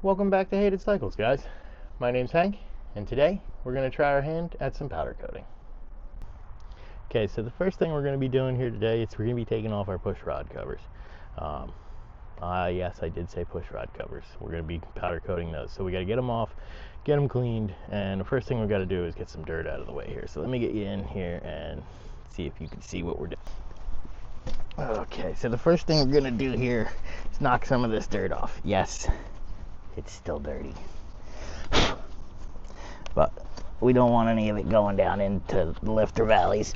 Welcome back to Hated Cycles, guys. My name's Hank, and today we're going to try our hand at some powder coating. Okay, so the first thing we're going to be doing here today is we're going to be taking off our push rod covers. Yes, I did say push rod covers. We're going to be powder coating those. So we got to get them off, get them cleaned, and the first thing we got to do is get some dirt out of the way here. So let me get you in here and see if you can see what we're doing. Okay, so the first thing we're going to do here is knock some of this dirt off. Yes, it's still dirty, but we don't want any of it going down into the lifter valleys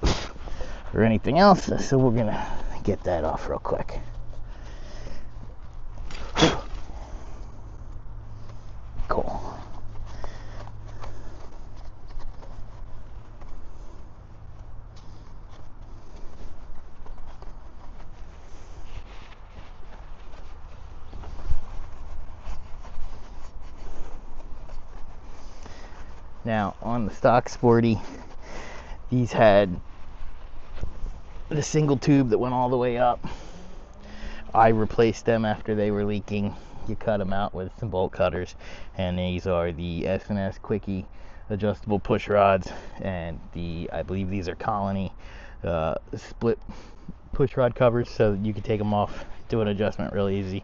or anything else, so we're gonna get that off real quick. Cool. Now on the stock Sporty, these had the single tube that went all the way up. I replaced them after they were leaking. You cut them out with some bolt cutters, and these are the S&S Quickie adjustable push rods, and I believe these are Colony split push rod covers, so you can take them off, do an adjustment really easy.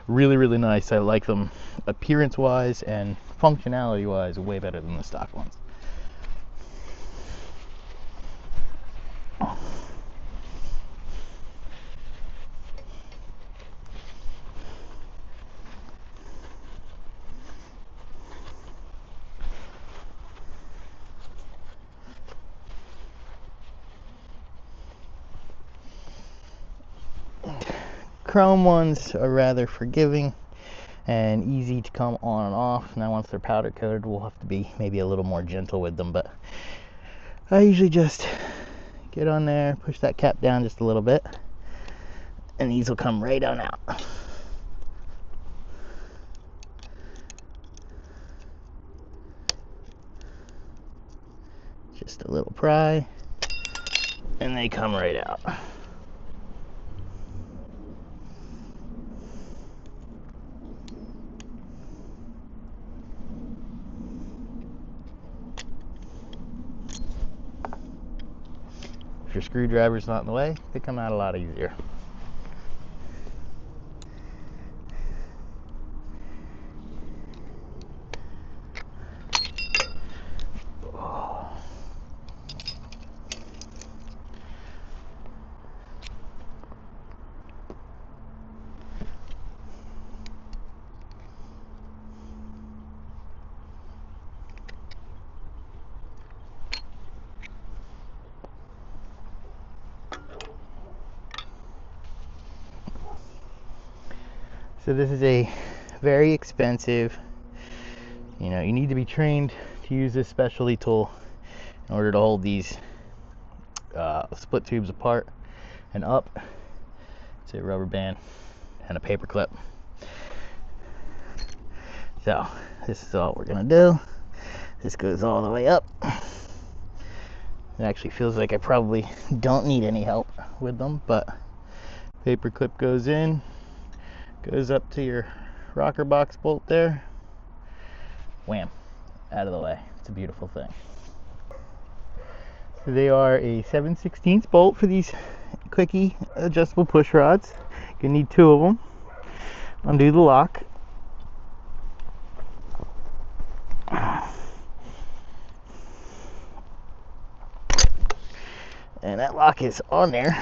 Really nice. I like them appearance wise and functionality wise way better than the stock ones. Chrome ones are rather forgiving and easy to come on and off. Now once they're powder coated, we'll have to be maybe a little more gentle with them, but I usually just get on there, push that cap down just a little bit, and these will come right on out. Just a little pry, and they come right out. If your screwdriver's not in the way, they come out a lot easier. So this is a very expensive, you need to be trained to use this specialty tool in order to hold these split tubes apart and up. It's a rubber band and a paper clip. So this is all we're gonna do. This goes all the way up. It actually feels like I probably don't need any help with them, but paper clip goes in, goes up to your rocker box bolt there. Wham, out of the way. It's a beautiful thing. So they are a 7/16 bolt for these Quickie adjustable push rods. You need 2 of them. Undo the lock. And that lock is on there.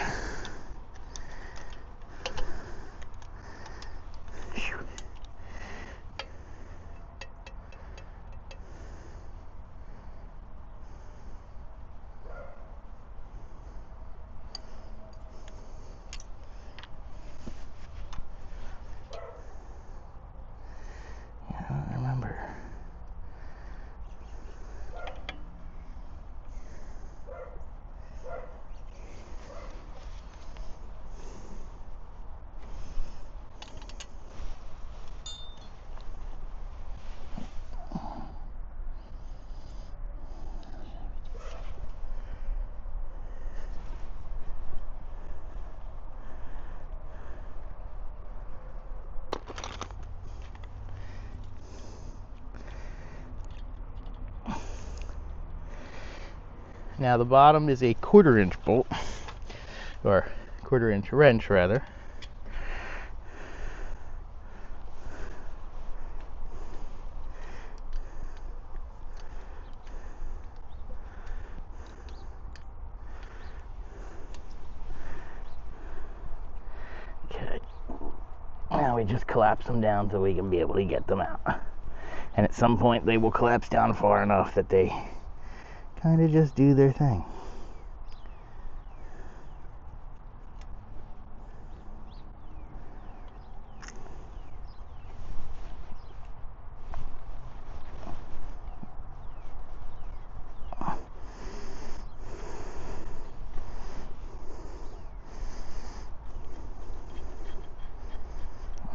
Now the bottom is a 1/4 inch bolt, or 1/4 inch wrench rather. Okay, now we just collapse them down so we can be able to get them out. And at some point they will collapse down far enough that they kind of just do their thing.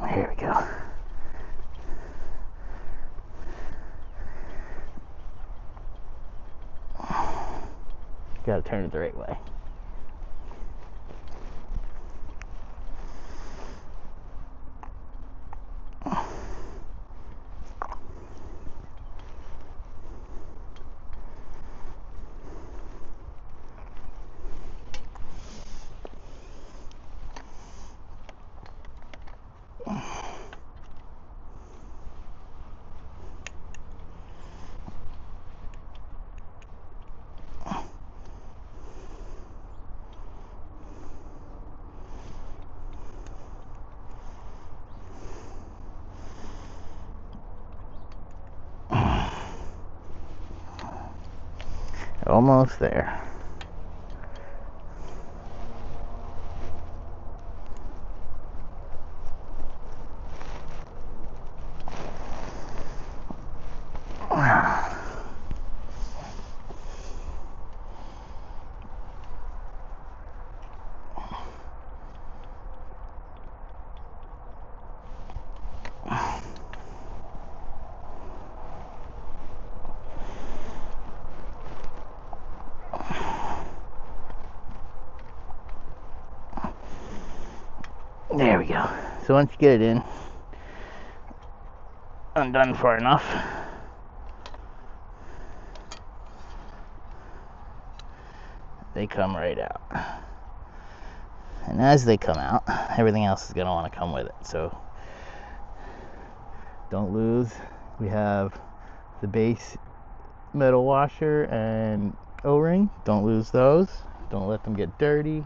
Here we go. Gotta turn it the right way. Almost there. There we go. So once you get it in, undone far enough, they come right out. And as they come out, everything else is going to want to come with it. So don't lose. We have the base metal washer and O-ring. Don't lose those. Don't let them get dirty.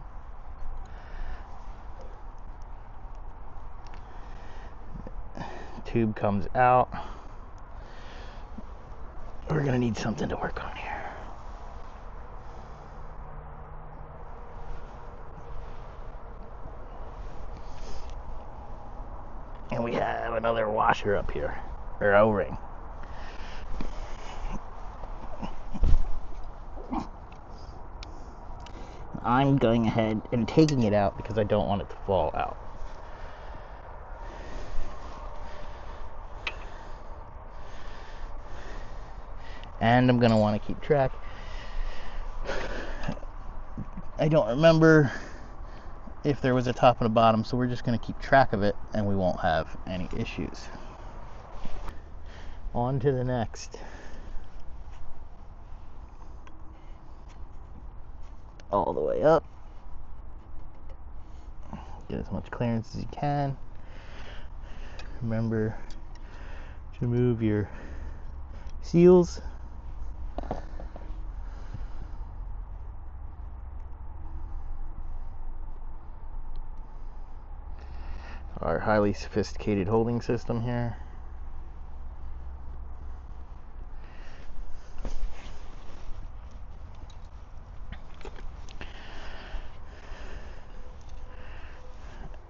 Tube comes out. We're going to need something to work on here. And we have another washer up here, or O-ring. I'm going ahead and taking it out because I don't want it to fall out. And I'm going to want to keep track. I don't remember if there was a top and a bottom, so we're just going to keep track of it and we won't have any issues. On to the next. All the way up. Get as much clearance as you can. Remember to move your seals. Our highly sophisticated holding system here.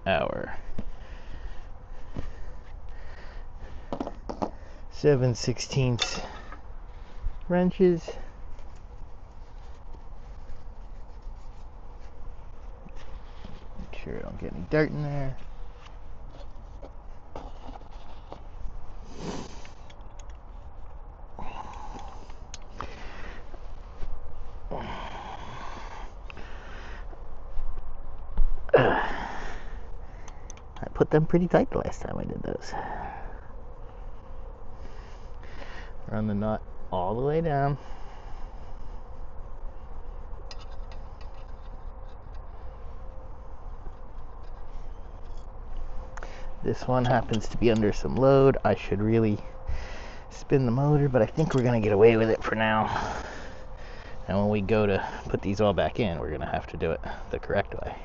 Our 7/16 wrenches. Make sure I don't get any dirt in there. I put them pretty tight the last time I did those. Run the nut all the way down. This one happens to be under some load. I should really spin the motor, but I think we're gonna get away with it for now. And when we go to put these all back in, we're gonna have to do it the correct way.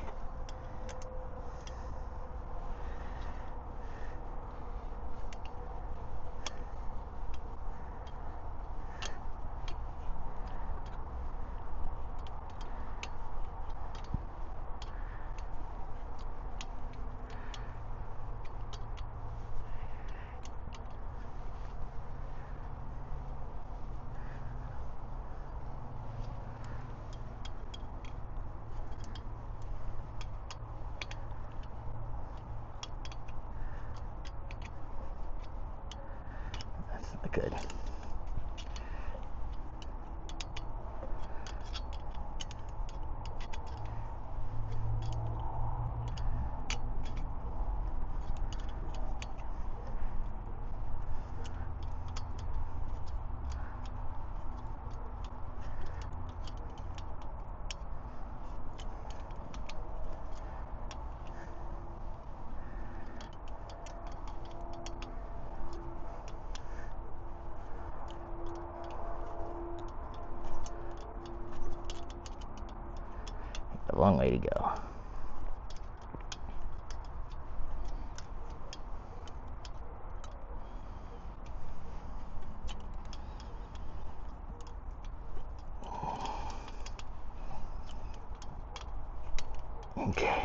That's not good. A long way to go. Okay.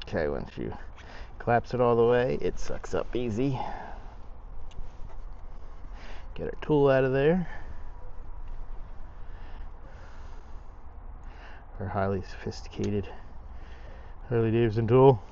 Okay, once you collapse it all the way, it sucks up easy. Get our tool out of there. Our highly sophisticated Harley-Davidson tool.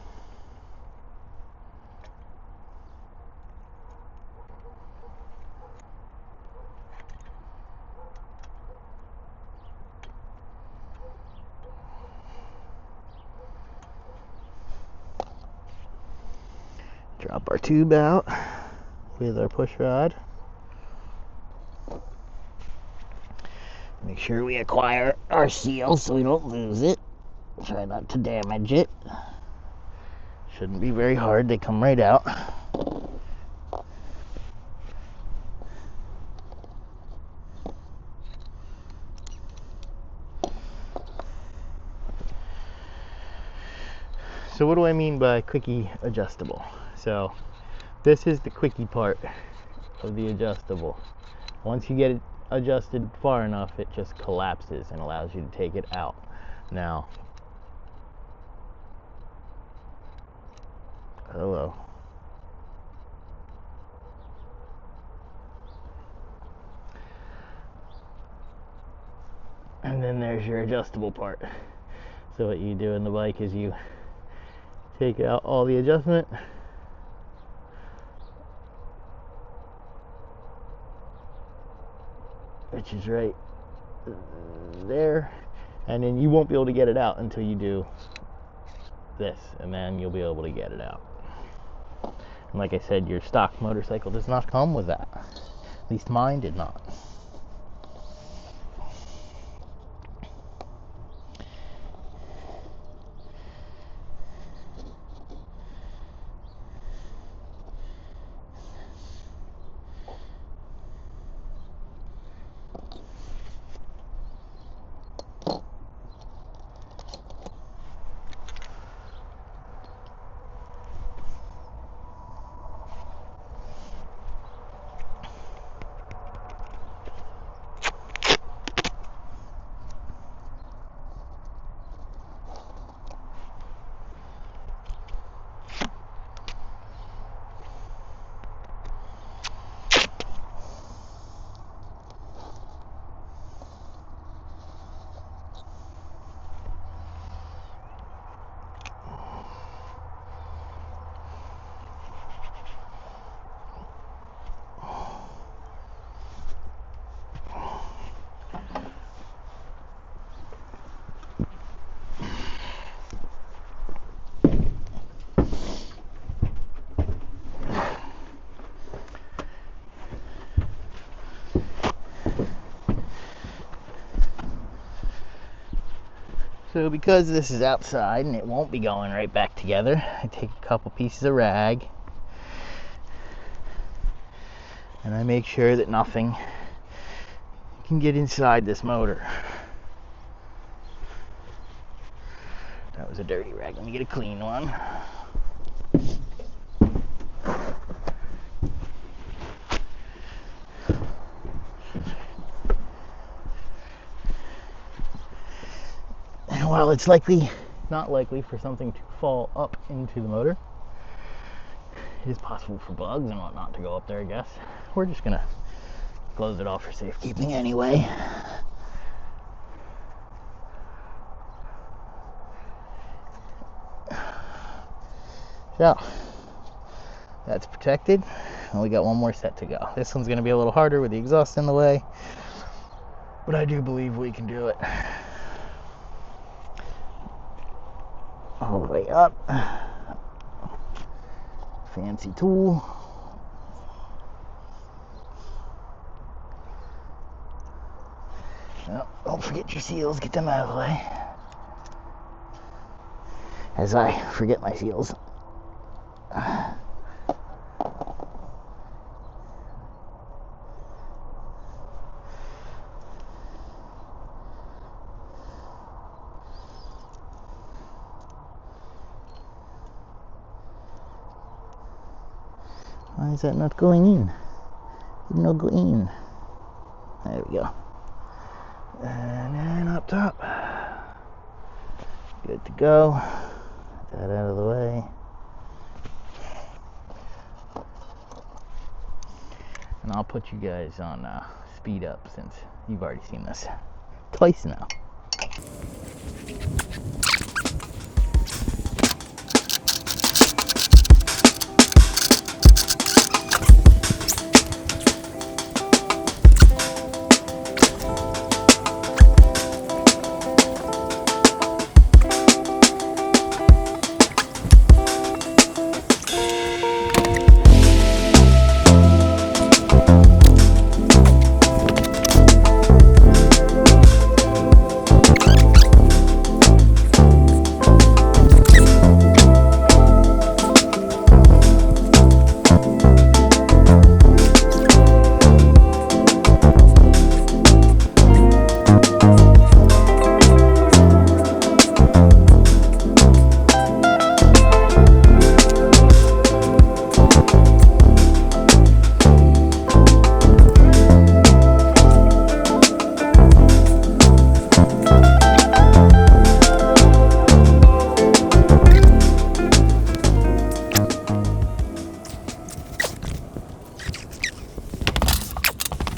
Drop our tube out with our push rod. Make sure we acquire our seal so we don't lose it. Try not to damage it. Shouldn't be very hard, they come right out. So what do I mean by quickie adjustable? So this is the quickie part of the adjustable. Once you get it adjusted far enough, it just collapses and allows you to take it out. Now, hello. And then there's your adjustable part. So what you do in the bike is you take out all the adjustment, which is right there, and then you won't be able to get it out until you do this, and then you'll be able to get it out. And like I said, your stock motorcycle does not come with that. At least mine did not. So because this is outside and it won't be going right back together, I take a couple pieces of rag and I make sure that nothing can get inside this motor. That was a dirty rag. Let me get a clean one. And while it's not likely for something to fall up into the motor, it is possible for bugs and whatnot to go up there, I guess. We're just gonna close it off for safekeeping anyway. So, that's protected. And we got one more set to go. This one's gonna be a little harder with the exhaust in the way, but I do believe we can do it. All the way up. Fancy tool. Oh, don't forget your seals, get them out of the way. As I forget my seals. Why is that not going in? It no go in. There we go. And then up top. Good to go. Get that out of the way. And I'll put you guys on speed up since you've already seen this twice now.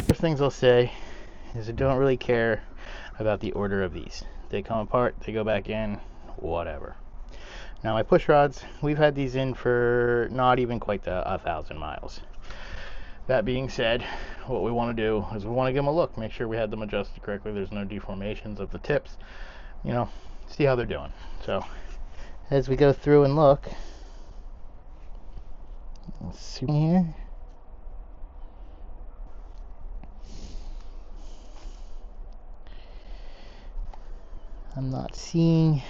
First things I'll say is I don't really care about the order of these. They come apart, they go back in, whatever. Now my push rods, we've had these in for not even quite 1,000 miles. That being said, what we want to do is we want to give them a look, make sure we had them adjusted correctly, there's no deformations of the tips, you know, see how they're doing. So as we go through and look, let's see here. I'm not seeing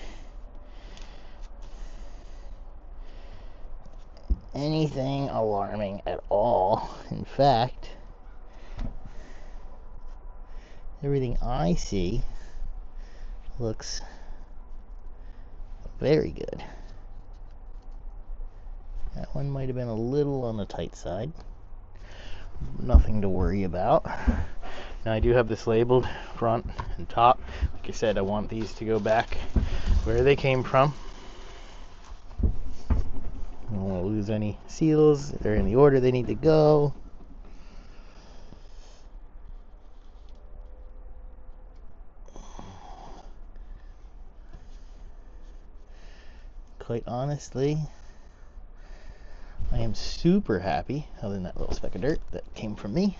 anything alarming at all. In fact, everything I see looks very good. That one might have been a little on the tight side. Nothing to worry about. Now I do have this labeled front and top. Like I said, I want these to go back where they came from. I don't want to lose any seals. They're in the order they need to go. Quite honestly, I am super happy, other than that little speck of dirt that came from me.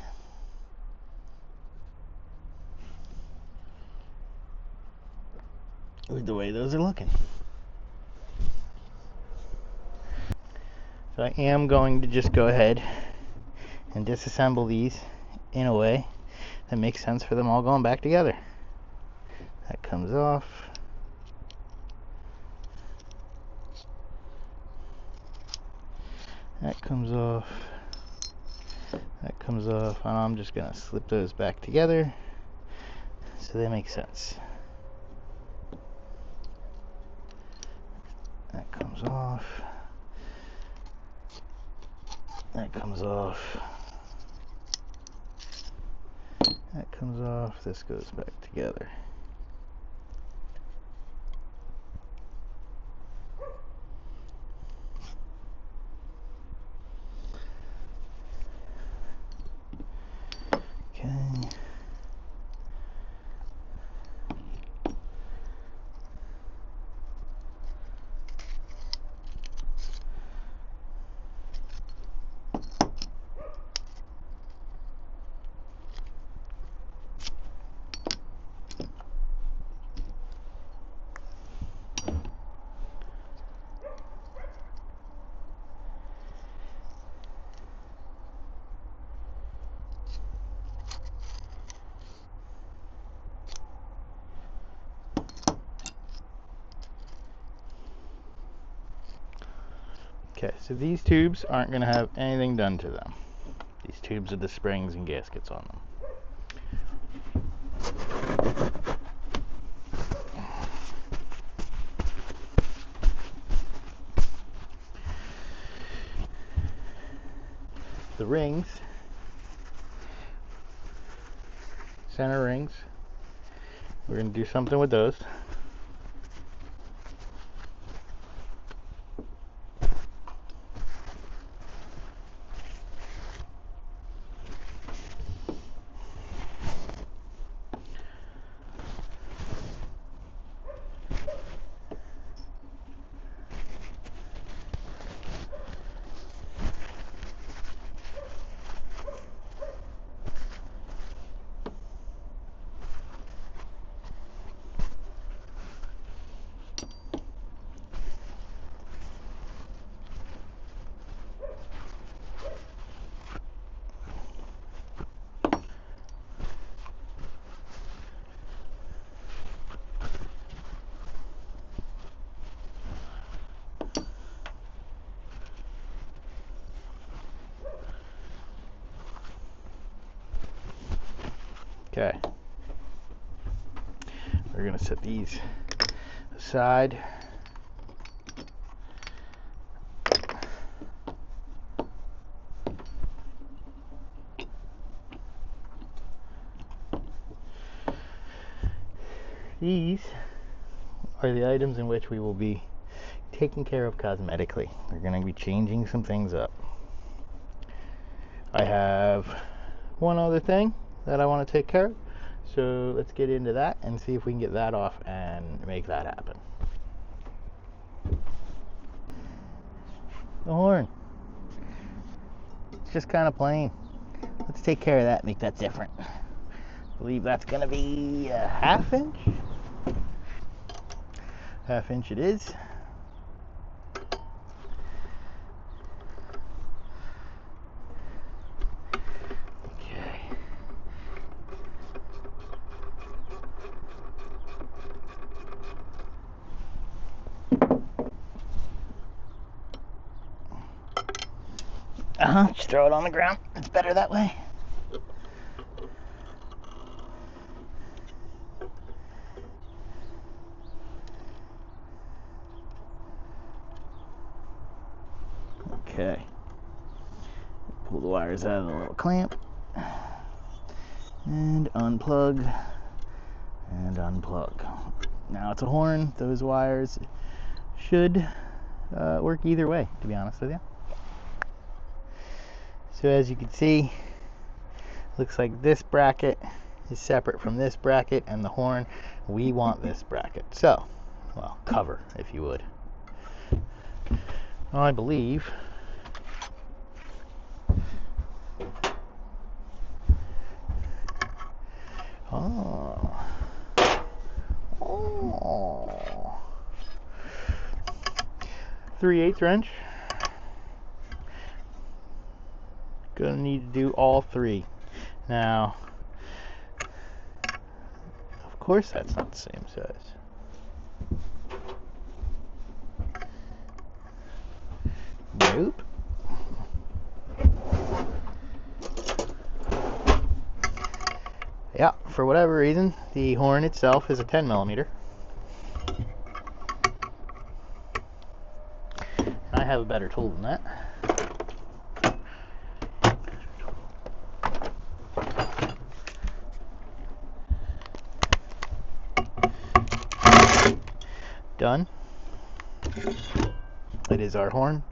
With the way those are looking. So I am going to just go ahead and disassemble these in a way that makes sense for them all going back together. That comes off. That comes off. That comes off. And I'm just gonna slip those back together so they make sense. That comes off. That comes off. That comes off. This goes back together. Okay. Okay, so these tubes aren't going to have anything done to them. These tubes are the springs and gaskets on them. The rings, center rings, we're going to do something with those. Okay, we're going to set these aside. These are the items in which we will be taking care of cosmetically. We're going to be changing some things up. I have one other thing that I want to take care of, so let's get into that and see if we can get that off and make that happen. The horn, it's just kind of plain. Let's take care of that, make that different. I believe that's going to be a ½ inch. ½ inch it is. Just throw it on the ground. It's better that way. Okay. Pull the wires out of the little clamp. And unplug. And unplug. Now it's a horn. Those wires should work either way, to be honest with you. So as you can see, looks like this bracket is separate from this bracket, and the horn, we want this bracket. So, well, cover, if you would. I believe Oh. 3/8 wrench. Gonna need to do all three. Now, of course that's not the same size. Nope. for whatever reason, the horn itself is a 10mm. I have a better tool than that. Done. It is our horn.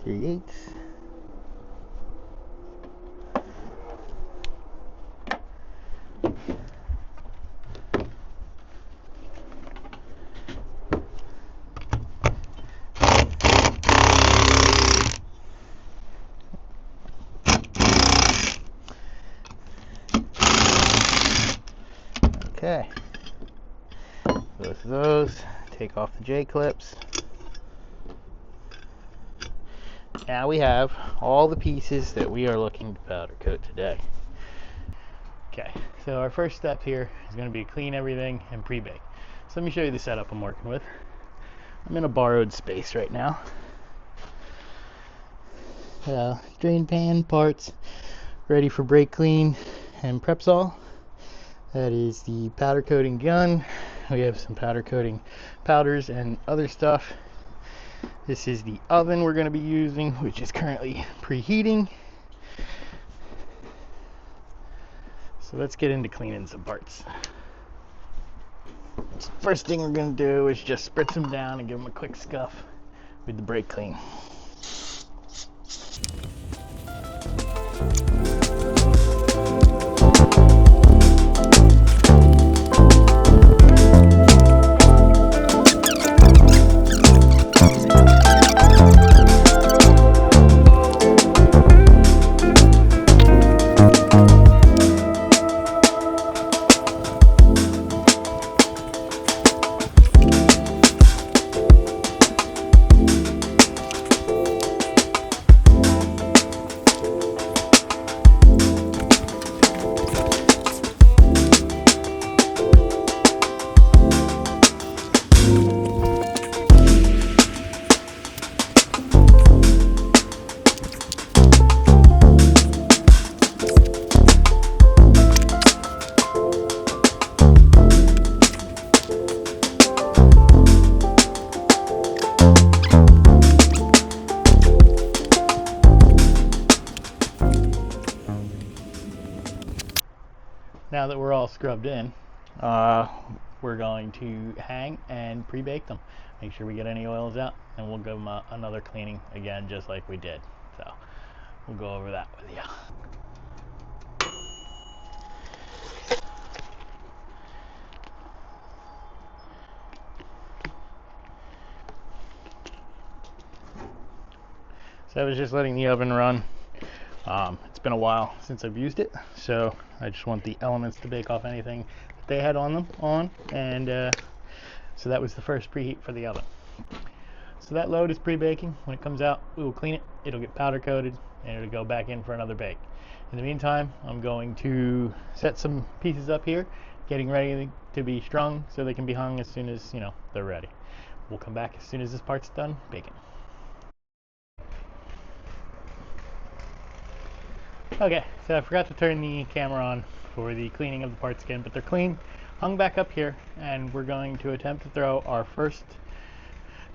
Three-eighths. Okay, both of those, take off the J-clips. Now we have all the pieces that we are looking to powder coat today. Okay, so our first step here is going to be clean everything and pre-bake. So let me show you the setup I'm working with. I'm in a borrowed space right now. Drain pan parts ready for brake clean and Prepsol. That is the powder coating gun. We have some powder coating powders and other stuff. This is the oven we're going to be using, which is currently preheating. So let's get into cleaning some parts. First thing we're going to do is just spritz them down and give them a quick scuff with the brake clean. Now that we're all scrubbed in, we're going to hang and pre-bake them. Make sure we get any oils out, and we'll give them another cleaning again, just like we did. So we'll go over that with you. So I was just letting the oven run. It's been a while since I've used it, so I just want the elements to bake off anything that they had on them, and so that was the first preheat for the oven. So that load is pre-baking. When it comes out, we will clean it. It'll get powder coated, and it'll go back in for another bake. In the meantime, I'm going to set some pieces up here, getting ready to be strung so they can be hung as soon as they're ready. We'll come back as soon as this part's done baking. Okay, so I forgot to turn the camera on for the cleaning of the parts again, but they're clean, hung back up here, and we're going to attempt to throw our first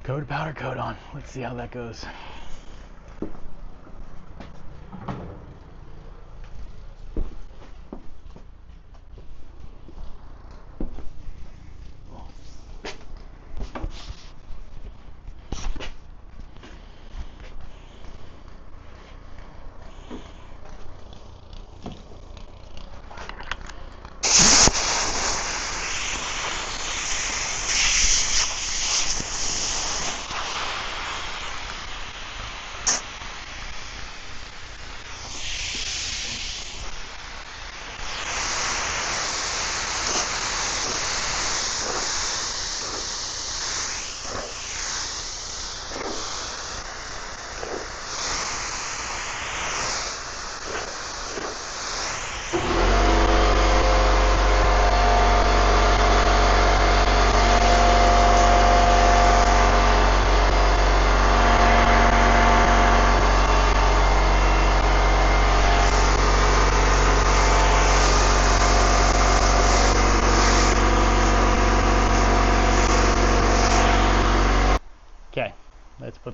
coat of powder coat on. Let's see how that goes.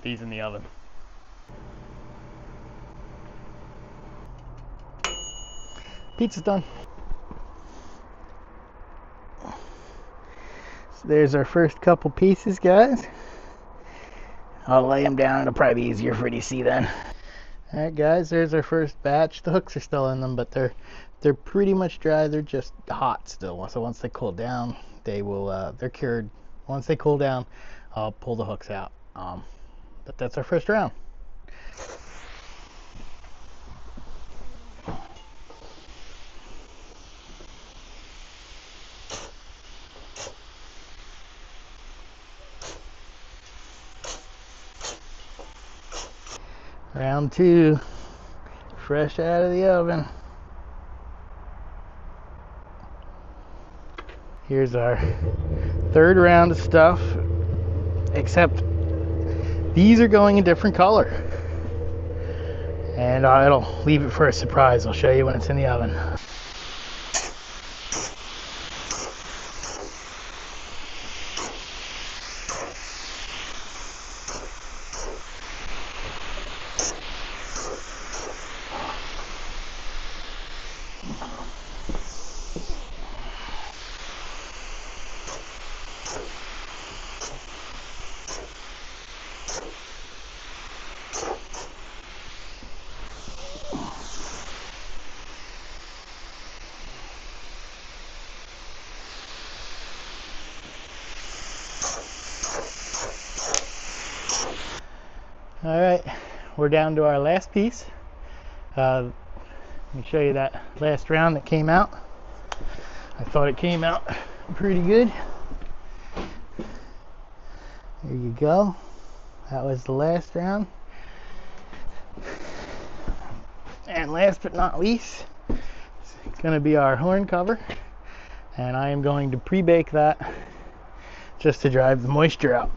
these in the oven. Pizza's done. So there's our first couple pieces, guys. I'll lay them down. It'll probably be easier for you to see then. Alright guys, there's our first batch. The hooks are still in them, but they're pretty much dry. They're just hot still. So once they cool down, they will they're cured. Once they cool down, I'll pull the hooks out. But that's our first round. Round 2, fresh out of the oven. Here's our third round of stuff, except these are going a different color. And I'll leave it for a surprise. I'll show you when it's in the oven. Alright, we're down to our last piece. Let me show you that last round that came out. I thought it came out pretty good. There you go. That was the last round. And last but not least, it's going to be our horn cover. And I am going to pre-bake that just to drive the moisture out.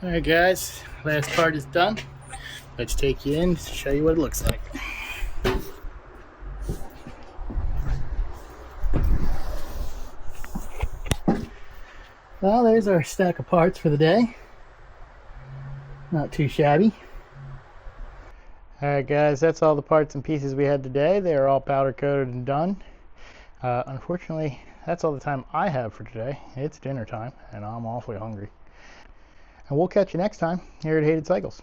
Alright guys, last part is done. Let's take you in to show you what it looks like. Well, there's our stack of parts for the day. Not too shabby. Alright guys, that's all the parts and pieces we had today. They are all powder coated and done. Unfortunately, that's all the time I have for today. It's dinner time and I'm awfully hungry. And we'll catch you next time here at Hated Cycles.